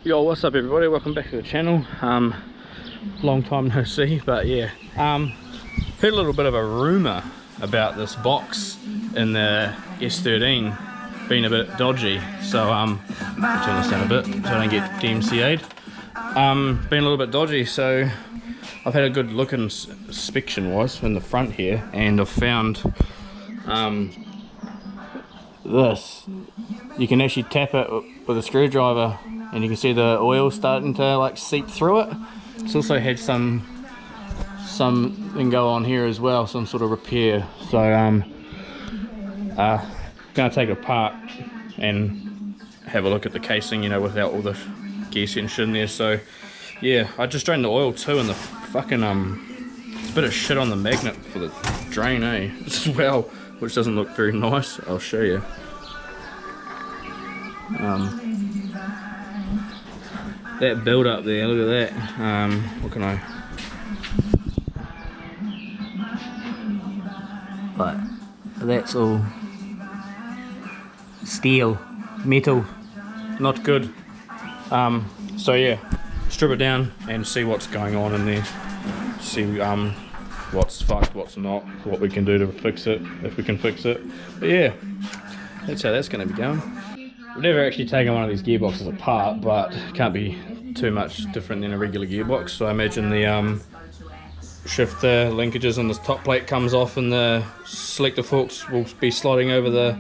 Yo, what's up everybody, welcome back to the channel. Long time no see, but yeah, heard a little bit of a rumor about this box in the S13 being a bit dodgy, so I'll turn this down a bit so I don't get DMCA'd. Been a little bit dodgy, so I've had a good look inspection wise in the front here, and I've found this. You can actually tap it with a screwdriver and you can see the oil starting to like seep through it. It's also had something go on here as well, some sort of repair. So gonna take it apart and have a look at the casing, you know, without all the gear and shit in there. So yeah, I just drained the oil too, and the fucking there's a bit of shit on the magnet for the drain, as well, which doesn't look very nice. I'll show you. That build up there, look at that. What can I, but that's all steel, metal, not good. So yeah, strip it down and see what's going on in there, see what's fucked, what's not, what we can do to fix it, if we can fix it. But yeah, that's how that's going to be going. I've never actually taken one of these gearboxes apart, but it can't be too much different than a regular gearbox. So I imagine the shifter linkages on this top plate comes off, and the selector forks will be sliding over the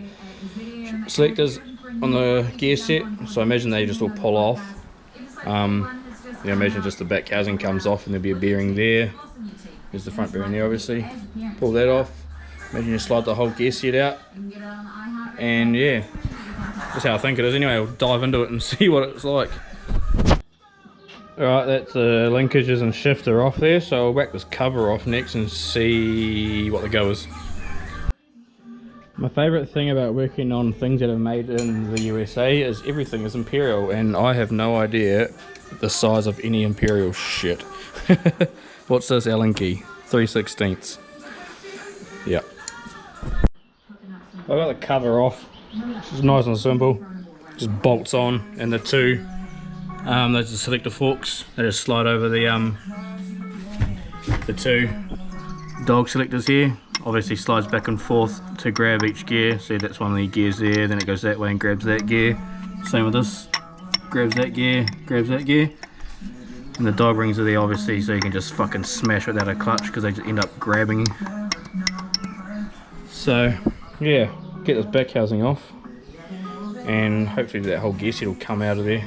selectors on the gear set. So I imagine they just all pull off. You imagine just the back housing comes off, and there'll be a bearing there. There's the front bearing there, obviously. Pull that off. Imagine you slide the whole gear set out, and yeah. That's how I think it is anyway. I'll dive into it and see what it's like. Alright, that's the linkages and shifter off there, so I'll whack this cover off next and see what the go is. My favourite thing about working on things that are made in the USA is everything is Imperial, and I have no idea the size of any Imperial shit. What's this Allen key? 3/16. Yep. I got the cover off. It's nice and simple, just bolts on, and the two, those are selector forks. They just slide over the two dog selectors here. Obviously slides back and forth to grab each gear. See, that's one of the gears there, then it goes that way and grabs that gear. Same with this, grabs that gear, grabs that gear. And the dog rings are there obviously, so you can just fucking smash without a clutch because they just end up grabbing. So yeah, get this back housing off, and hopefully that whole gear set will come out of there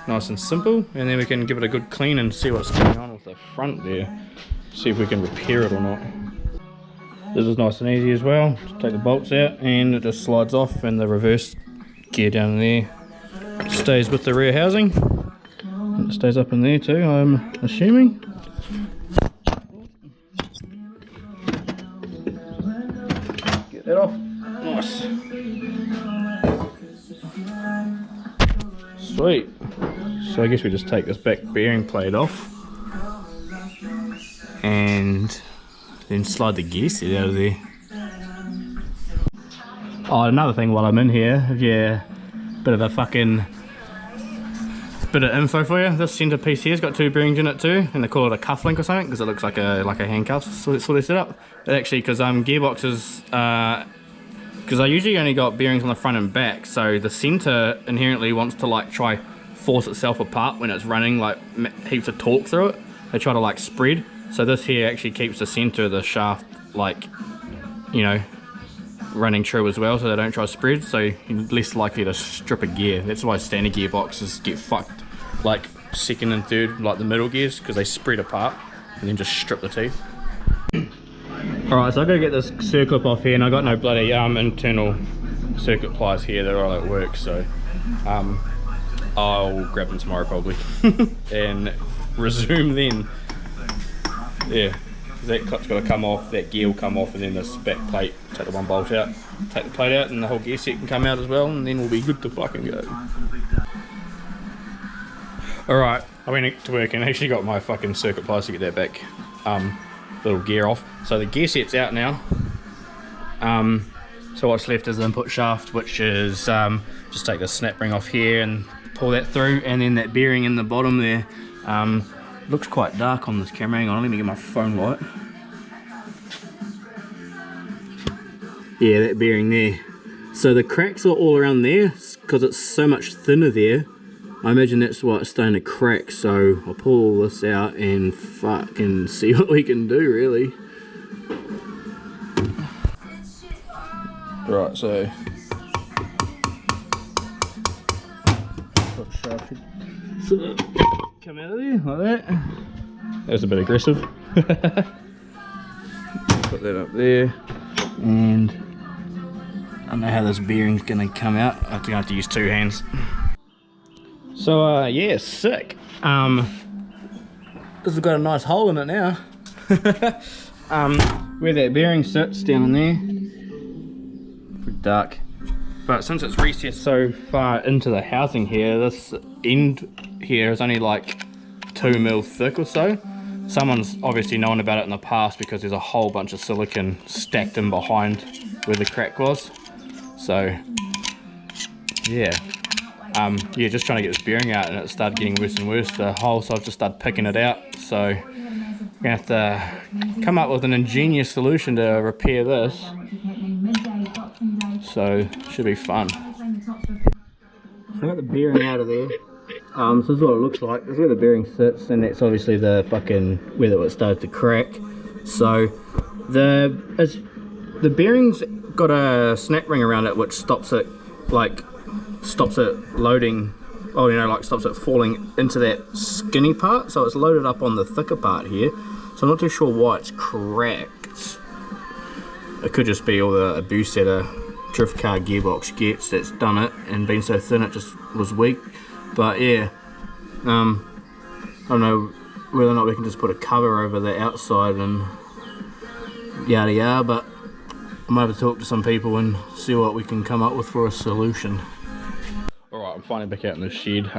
nice and simple, and then we can give it a good clean and see what's going on with the front there, see if we can repair it or not. This is nice and easy as well. Just take the bolts out and it just slides off, and the reverse gear down there stays with the rear housing. It stays up in there too, I'm assuming. Get that off. Nice. Sweet. So I guess we just take this back bearing plate off and then slide the gear set out of there. Oh, another thing while I'm in here, bit of info for you. This centre piece here's got two bearings in it too, and they call it a cuff link or something because it looks like a handcuff. So that's what they set up. But actually, because gearboxes, because I usually only got bearings on the front and back, so the centre inherently wants to like try force itself apart when it's running like heaps of torque through it. They try to like spread. So this here actually keeps the centre of the shaft like, you know, running true as well, so they don't try to spread, so you're less likely to strip a gear. That's why standard gearboxes get fucked like second and third, like the middle gears, because they spread apart and then just strip the teeth. Alright, so I gotta get this circlip off here, and I got no bloody internal circuit pliers here that are all at work, so I'll grab them tomorrow probably and resume then. Yeah, that clip's got to come off, that gear will come off, and then this back plate, take the one bolt out, take the plate out, and the whole gear set can come out as well, and then we'll be good to fucking go. Alright, I went to work and actually got my fucking circuit pliers to get that back little gear off. So the gear set's out now. So what's left is the input shaft, which is just take the snap ring off here and pull that through, and then that bearing in the bottom there, looks quite dark on this camera. Hang on, let me get my phone light. Yeah, that bearing there. So the cracks are all around there, because it's so much thinner there. I imagine that's why it's starting to crack, so I'll pull all this out and fucking see what we can do, really. Right, so come out of there like that. That was a bit aggressive. Put that up there, and I don't know how this bearing's gonna come out. I'm gonna have to use two hands. So yeah, sick. This has got a nice hole in it now. Where that bearing sits down in there, pretty dark. But since it's recessed so far into the housing here, this end here is only like 2 mil thick or so. Someone's obviously known about it in the past because there's a whole bunch of silicon stacked in behind where the crack was. So yeah, yeah, just trying to get this bearing out, and it started getting worse and worse, the hole, so I've just started picking it out. So I'm gonna have to come up with an ingenious solution to repair this. So should be fun. So I got the bearing out of there. So this is what it looks like. This is where the bearing sits, and that's obviously the fucking where it started to crack. So the bearing's got a snap ring around it which stops it, like stops it loading, oh, you know, like stops it falling into that skinny part. So it's loaded up on the thicker part here. So I'm not too sure why it's cracked. It could just be all the abuse that a drift car gearbox gets that's done it, and being so thin it just was weak. But yeah, I don't know whether or not we can just put a cover over the outside and yada yada, but I might have to talk to some people and see what we can come up with for a solution. Alright, I'm finally back out in the shed.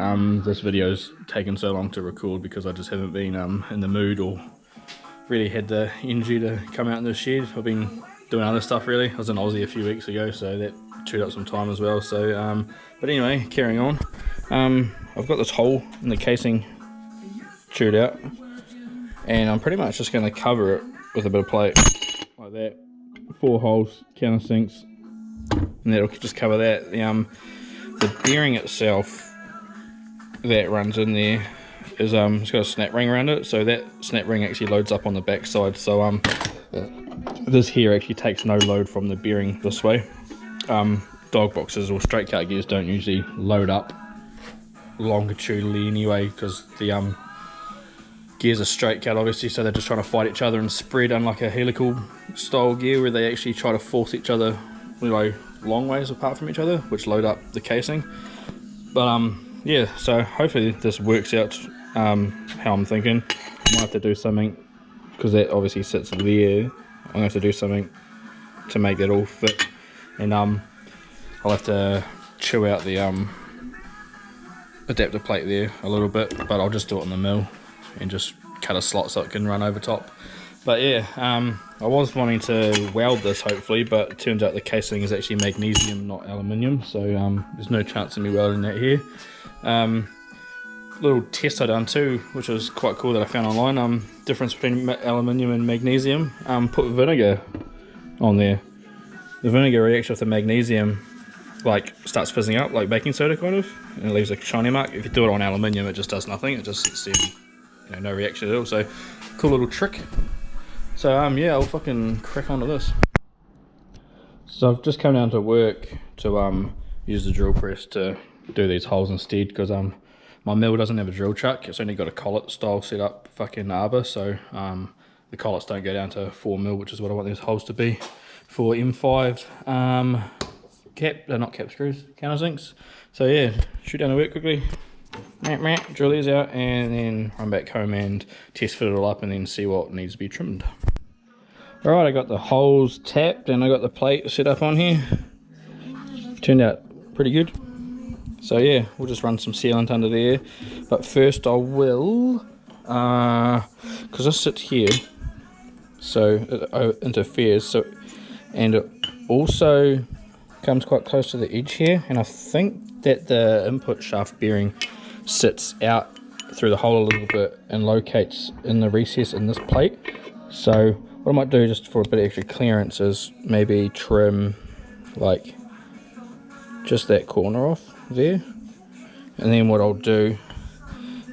This video's taken so long to record because I just haven't been in the mood or really had the energy to come out in the shed. I've been doing other stuff really. I was in Aussie a few weeks ago, so that chewed up some time as well. So, but anyway, carrying on. I've got this hole in the casing chewed out, and I'm pretty much just going to cover it with a bit of plate like that. 4 holes, countersinks, and that'll just cover that. The bearing itself that runs in there is it's got a snap ring around it, so that snap ring actually loads up on the back side. So this here actually takes no load from the bearing this way. Dog boxes or straight car gears don't usually load up longitudinally anyway, because the gears are straight cut obviously, so they're just trying to fight each other and spread, unlike a helical style gear where they actually try to force each other, you know, long ways apart from each other, which load up the casing. But yeah, so hopefully this works out how I'm thinking. I might have to do something, because that obviously sits there. I'm gonna have to do something to make that all fit, and I'll have to chew out the adapter plate there a little bit, but I'll just do it on the mill and just cut a slot so it can run over top. But yeah, I was wanting to weld this hopefully, but it turns out the casing is actually magnesium, not aluminium, so there's no chance of me welding that here. Little test I done too, which was quite cool, that I found online. Difference between aluminium and magnesium. Put vinegar on there. The vinegar reacts with the magnesium, like starts fizzing up like baking soda kind of, and it leaves a shiny mark. If you do it on aluminium, it just does nothing. It just sits there, you know, no reaction at all. So cool little trick. So yeah, I'll fucking crack onto this. So I've just come down to work to use the drill press to do these holes instead, because my mill doesn't have a drill chuck. It's only got a collet style set up fucking arbor, so the collets don't go down to 4 mil, which is what I want these holes to be for M5 not cap screws, countersinks. So yeah, shoot down to work quickly, drill these out, and then run back home and test fit it all up, and then see what needs to be trimmed. Alright, I got the holes tapped and I got the plate set up on here. Turned out pretty good. So yeah, we'll just run some sealant under there. But first I will, because this sits here, so it interferes, so, and it also comes quite close to the edge here, and I think that the input shaft bearing sits out through the hole a little bit and locates in the recess in this plate. So what I might do just for a bit of extra clearance is maybe trim like just that corner off there, and then what I'll do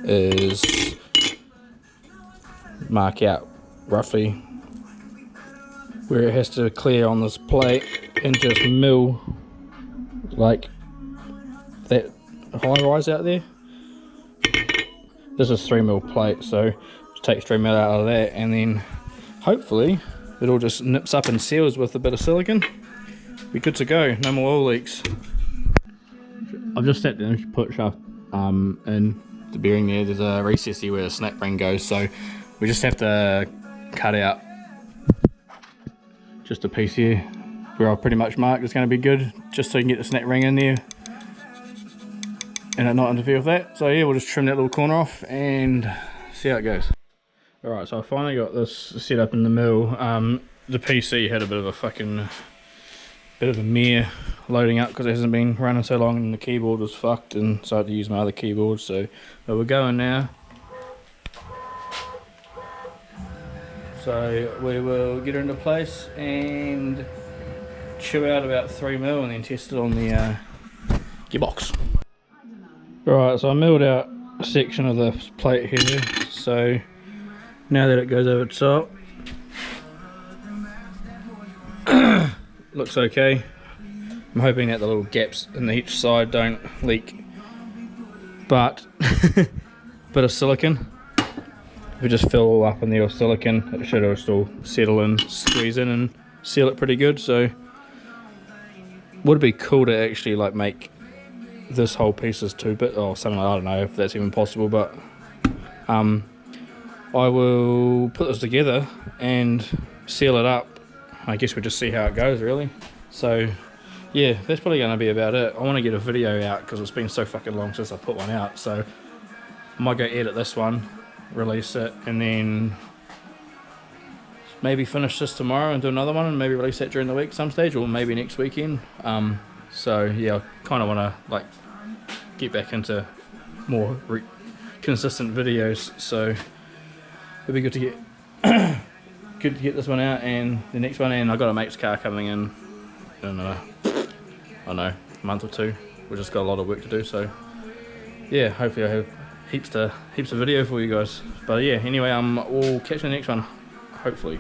is mark out roughly where it has to clear on this plate and just mill like that high rise out there. This is 3mm plate, so just take 3mm out of that, and then hopefully it all just nips up and seals with a bit of silicone. Be good to go, no more oil leaks. I've just set the input shaft in the bearing there. There's a recess here where the snap ring goes, so we just have to cut out just a piece here where I've pretty much marked it's going to be good, just so you can get the snap ring in there and it not interfere with that. So yeah, we'll just trim that little corner off and see how it goes. Alright, so I finally got this set up in the mill. The PC had a bit of a mare loading up because it hasn't been running so long and the keyboard was fucked, and so I had to use my other keyboard. So but we're going now. So we will get her into place and chew out about 3mm and then test it on the gearbox. Right, so I milled out a section of the plate here, so now that it goes over the top, looks okay. I'm hoping that the little gaps in each side don't leak, but bit of silicone. If we just fill all up in there with silicone, it should still settle in, squeeze in and seal it pretty good. So would be cool to actually like make this whole piece as 2-bit or something. I don't know if that's even possible, but I will put this together and seal it up. I guess we'll just see how it goes really. So yeah, that's probably going to be about it. I want to get a video out because it's been so fucking long since I put one out, so I might go edit this one, release it, and then maybe finish this tomorrow and do another one and maybe release that during the week some stage, or maybe next weekend. So yeah, I kind of want to like get back into more consistent videos, so it'd be good to get this one out and the next one. And I got a mate's car coming in I don't know, a month or two. We've just got a lot of work to do, so yeah, hopefully I have heaps of video for you guys. But yeah, anyway, we'll catch you in the next one, hopefully.